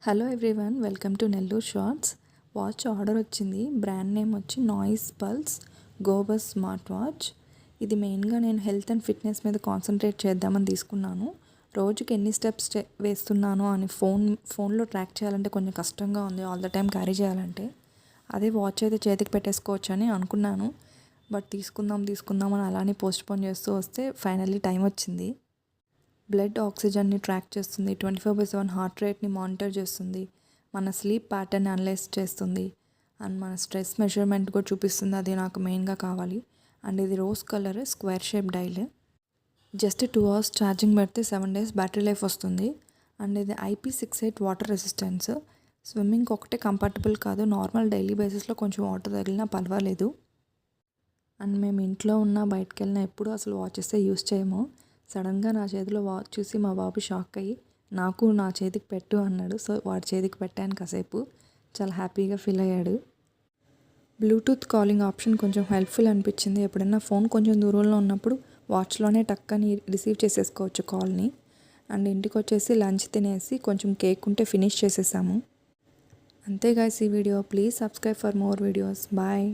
Hello everyone, welcome to Nellore shorts. Watch order వచ్చింది. Brand name వచ్చి Noise Pulse Go Buzz smart watch. ఇది మెయిన్గా నేను హెల్త్ అండ్ ఫిట్నెస్ మీద కాన్సన్ట్రేట్ చేద్దామని తీసుకున్నాను. రోజుకి ఎన్ని స్టెప్స్ వేస్తున్నాను అని ఫోన్లో ట్రాక్ చేయాలంటే కొంచెం కష్టంగా ఉంది, ఆల్ ద టైం క్యారీ చేయాలంటే. అదే వాచ్ అయితే చేతికి పెట్టేసుకోవచ్చు అని అనుకున్నాను. బట్ తీసుకుందాం అని అలానే పోస్ట్పోన్ చేస్తూ వస్తే ఫైనల్లీ టైం వచ్చింది. బ్లడ్ ఆక్సిజన్ని ట్రాక్ చేస్తుంది, 24/7 హార్ట్ రేట్ని మానిటర్ చేస్తుంది, మన స్లీప్ ప్యాటర్న్ అనలైజ్ చేస్తుంది, అండ్ మన స్ట్రెస్ మెజర్మెంట్ కూడా చూపిస్తుంది. అది నాకు మెయిన్గా కావాలి. అండ్ ఇది rose colour square shape dial. Just 2 hours charging పెడితే 7 days బ్యాటరీ లైఫ్ వస్తుంది. అండ్ ఇది IP68 వాటర్ రెసిస్టెన్స్. స్విమ్మింగ్ ఒకటే కంఫర్టబుల్ కాదు, నార్మల్ డైలీ బేసిస్లో కొంచెం వాటర్ తగిలినా పర్వాలేదు. అండ్ మేము ఇంట్లో ఉన్న బయటకు వెళ్ళినా ఎప్పుడు అసలు వాచెస్ యూస్ చేయము. సడన్గా నా చేతిలో వాచ్ చూసి మా బాబు షాక్ అయ్యి నాకు నా చేతికి పెట్టు అన్నాడు. సో వాడి చేతికి పెట్టాను. కాసేపు చాలా హ్యాపీగా ఫీల్ అయ్యాడు. బ్లూటూత్ కాలింగ్ ఆప్షన్ కొంచెం హెల్ప్ఫుల్ అనిపించింది. ఎప్పుడైనా ఫోన్ కొంచెం దూరంలో ఉన్నప్పుడు వాచ్లోనే టక్కని రిసీవ్ చేసేసుకోవచ్చు కాల్ని. అండ్ ఇంటికి వచ్చేసి లంచ్ తినేసి కొంచెం కేక్ ఉంటే ఫినిష్ చేసేసాము. అంతే గైస్ ఈ video. Please subscribe for more videos. Bye.